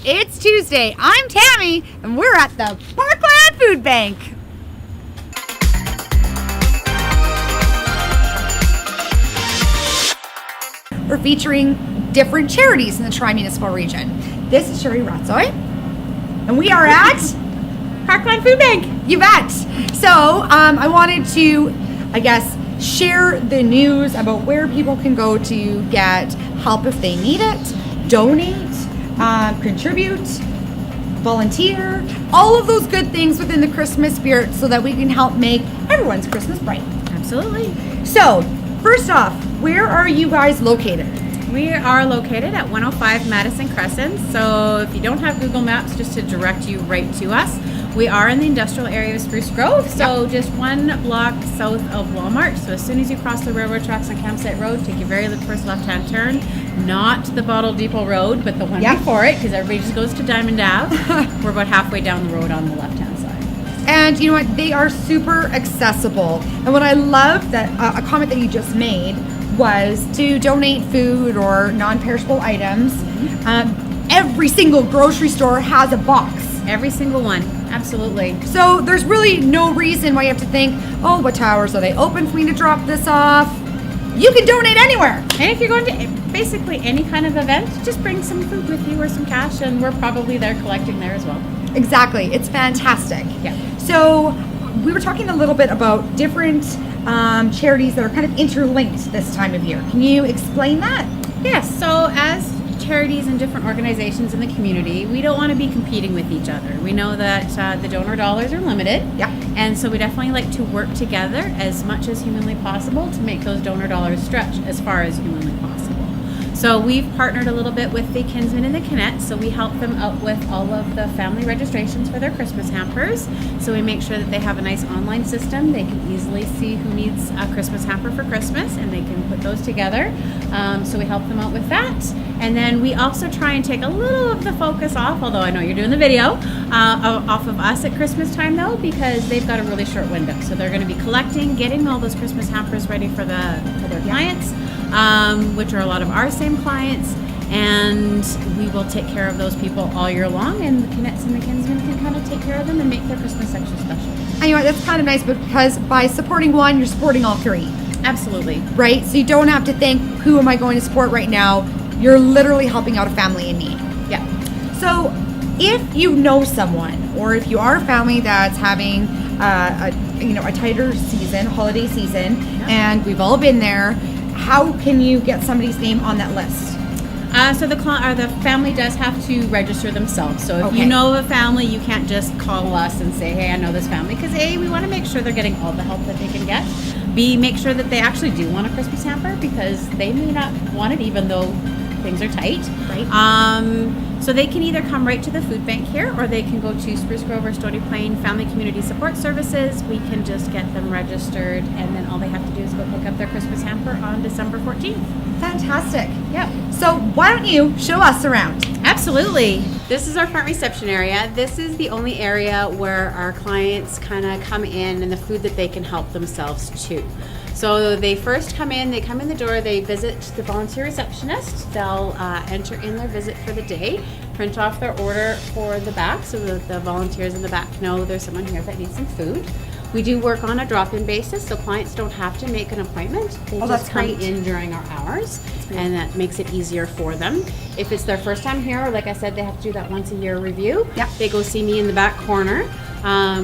It's Tuesday. I'm Tammy, and we're at the Parkland Food Bank. We're featuring different charities in the Tri-Municipal region. This is Sherry Ratzoy, and we are at Parkland Food Bank. You bet. So I wanted to, share the news about where people can go to get help if they need it, donate, contribute, volunteer, all of those good things within the Christmas spirit so that we can help make everyone's Christmas bright. Absolutely. So, first off, where are you guys located? We are located at 105 Madison Crescent. So if you don't have Google Maps, just to direct you right to us, we are in the industrial area of Spruce Grove. So just one block south of Walmart. So as soon as you cross the railroad tracks on Campsite Road, take your very first left-hand turn. Not the Bottle Depot Road, but the one before it, because everybody just goes to Diamond Ave. We're about halfway down the road on the left-hand side. And you know what? They are super accessible. And what I love that a comment that you just made was to donate food or non-perishable items. Every single grocery store has a box. Every single one. Absolutely. So there's really no reason why you have to think, oh, what hours are they open for me to drop this off? You can donate anywhere. And if you're going to basically any kind of event, just bring some food with you or some cash, and we're probably there collecting there as well. Exactly. It's fantastic. Yeah. So we were talking a little bit about different charities that are kind of interlinked this time of year. Can you explain that? Yes. So as charities and different organizations in the community, we don't want to be competing with each other. We know that the donor dollars are limited. Yeah. And so we definitely like to work together as much as humanly possible to make those donor dollars stretch as far as humanly possible. So we've partnered a little bit with the Kinsmen and the Kinnett, so we help them out with all of the family registrations for their Christmas hampers. So we make sure that they have a nice online system. They can easily see who needs a Christmas hamper for Christmas, and they can put those together. So we help them out with that. And then we also try and take a little of the focus off, although I know you're doing the video, off of us at Christmas time though, because they've got a really short window. So they're going to be collecting, getting all those Christmas hampers ready for their clients. Which are a lot of our same clients, and we will take care of those people all year long, and the Kinnetts and the Kinsmen can kind of take care of them and make their Christmas extra special. And you know what, that's kind of nice because by supporting one, you're supporting all three. Absolutely. Right? So you don't have to think, who am I going to support right now? You're literally helping out a family in need. Yeah. So if you know someone, or if you are a family that's having a tighter season, holiday season, and we've all been there, how can you get somebody's name on that list? So the family does have to register themselves. So if you know a family, you can't just call us and say, hey, I know this family. Because A, we want to make sure they're getting all the help that they can get. B, make sure that they actually do want a Christmas hamper, because they may not want it even though things are tight. Right. So they can either come right to the food bank here, or they can go to Spruce Grove or Stony Plain Family Community Support Services. We can just get them registered, and then all they have to do is go pick up their Christmas hamper on December 14th. Fantastic. Yep. So why don't you show us around? Absolutely. This is our front reception area. This is the only area where our clients kind of come in and the food that they can help themselves to. So they first come in the door, they visit the volunteer receptionist. They'll enter in their visit for the day, print off their order for the back so that the volunteers in the back know there's someone here that needs some food. We do work on a drop-in basis, so clients don't have to make an appointment. They just come in during our hours, and that makes it easier for them. If it's their first time here, like I said, they have to do that once a year review. Yep. They go see me in the back corner.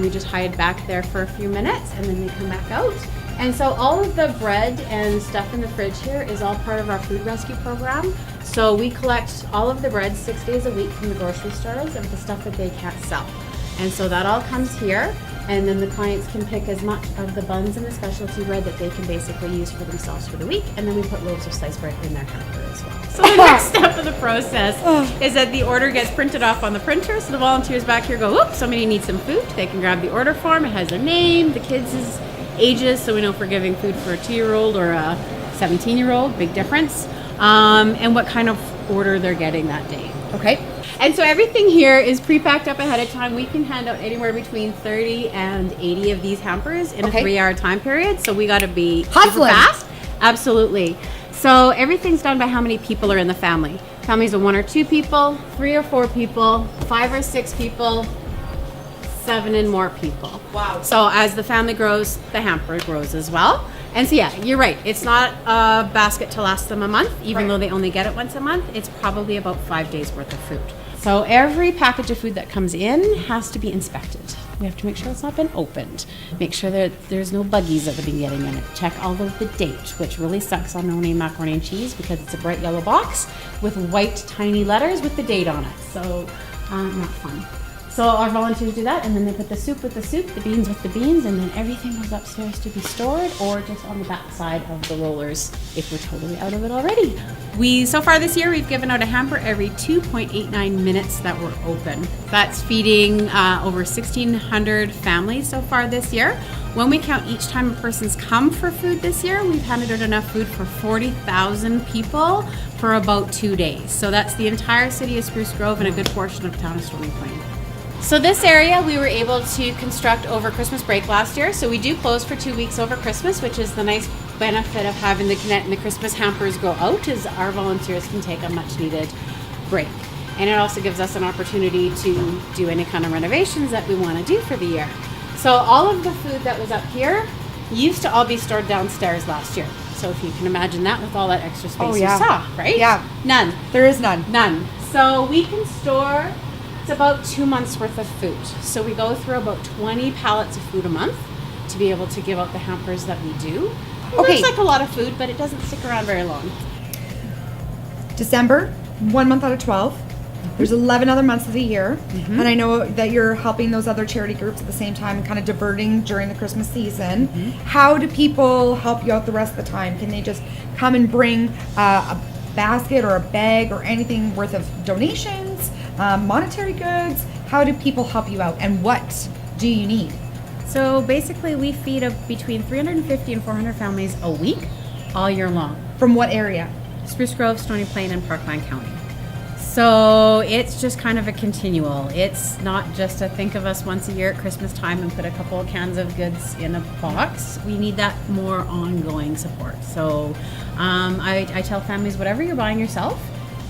We just hide back there for a few minutes, and then they come back out. And so all of the bread and stuff in the fridge here is all part of our food rescue program. So we collect all of the bread 6 days a week from the grocery stores of the stuff that they can't sell. And so that all comes here, and then the clients can pick as much of the buns and the specialty bread that they can basically use for themselves for the week, and then we put loaves of sliced bread in their hamper as well. So the next step of the process is that the order gets printed off on the printer, so the volunteers back here go, oops, somebody needs some food. They can grab the order form, it has their name, the kids' ages, so we know if we're giving food for a 2-year-old or a 17-year-old, big difference, and what kind of order they're getting that day. Okay. And so everything here is pre-packed up ahead of time. We can hand out anywhere between 30 and 80 of these hampers in a 3-hour time period. So we got to be super fast. Absolutely. So everything's done by how many people are in the family. families of 1 or 2 people, 3 or 4 people, 5 or 6 people, 7 and more people. Wow. So as the family grows, the hamper grows as well. And so yeah, you're right. It's not a basket to last them a month, even though they only get it once a month. It's probably about 5 days worth of food. So every package of food that comes in has to be inspected. We have to make sure it's not been opened. Make sure that there's no buggies that have been getting in it. Check all of the date, which really sucks on no-name macaroni and cheese because it's a bright yellow box with white tiny letters with the date on it. So not fun. So our volunteers do that, and then they put the soup with the soup, the beans with the beans, and then everything goes upstairs to be stored or just on the back side of the rollers if we're totally out of it already. So far this year, we've given out a hamper every 2.89 minutes that we're open. That's feeding over 1,600 families so far this year. When we count each time a person's come for food this year, we've handed out enough food for 40,000 people for about 2 days. So that's the entire city of Spruce Grove and a good portion of the town of Stony Plain. So this area we were able to construct over Christmas break last year. So we do close for 2 weeks over Christmas, which is the nice benefit of having the Connect and the Christmas hampers go out, is our volunteers can take a much needed break. And it also gives us an opportunity to do any kind of renovations that we want to do for the year. So all of the food that was up here used to all be stored downstairs last year. So if you can imagine that with all that extra space you saw, right? Yeah. None. There is none. None. So we can store, it's about 2 months worth of food. So we go through about 20 pallets of food a month to be able to give out the hampers that we do. It looks like a lot of food, but it doesn't stick around very long. December, 1 month out of 12. There's 11 other months of the year. And I know that you're helping those other charity groups at the same time, kind of diverting during the Christmas season. How do people help you out the rest of the time? Can they just come and bring a basket or a bag or anything worth of donations, monetary goods? How do people help you out, and what do you need? So basically we feed between 350 and 400 families a week, all year long. From what area? Spruce Grove, Stony Plain, and Parkland County. So it's just kind of a continual. It's not just to think of us once a year at Christmas time and put a couple of cans of goods in a box. We need that more ongoing support. So I tell families, whatever you're buying yourself,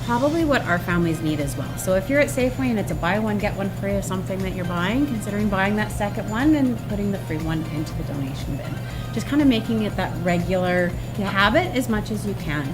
probably what our families need as well. So if you're at Safeway and it's a buy one, get one free of something that you're buying, considering buying that second one and putting the free one into the donation bin. Just kind of making it that regular habit as much as you can.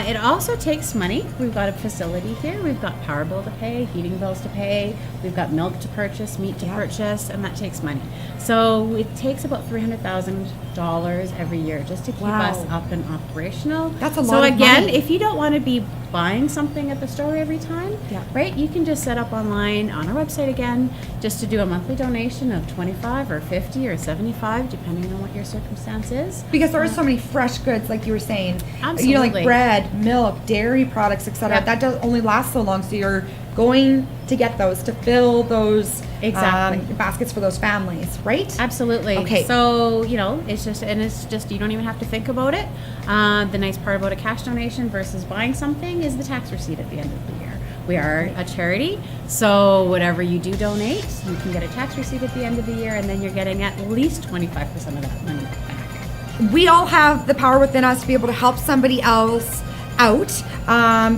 It also takes money. We've got a facility here. We've got power bill to pay, heating bills to pay. We've got milk to purchase, meat to purchase, and that takes money. So it takes about $300,000 every year just to keep us up and operational. That's a lot So of again, money. if you don't want to be buying something at the store every time, right? You can just set up online on our website again, just to do a monthly donation of 25 or 50 or 75, depending on what your circumstance is. Because there are so many fresh goods, like you were saying. Absolutely. You know, like bread, milk, dairy products, etc. Yep. That does only last so long. So you're going to get those to fill those baskets for those families, right? Absolutely. Okay. So, you know, it's just you don't even have to think about it. The nice part about a cash donation versus buying something is the tax receipt at the end of the year. We are a charity, so whatever you do donate, you can get a tax receipt at the end of the year, and then you're getting at least 25% of that money back. We all have the power within us to be able to help somebody else out.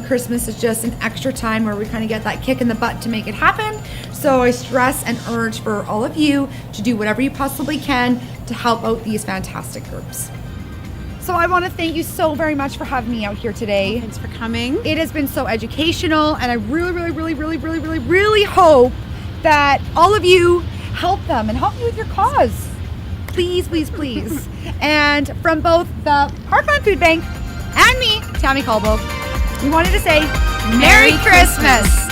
Christmas is just an extra time where we kind of get that kick in the butt to make it happen. So I stress and urge for all of you to do whatever you possibly can to help out these fantastic groups. So I want to thank you so very much for having me out here today. Thanks for coming. It has been so educational, and I really hope that all of you help them and help you with your cause. Please, please, please. And from both the Parkland Food Bank and me, Tammy Colbow, we wanted to say Merry Christmas.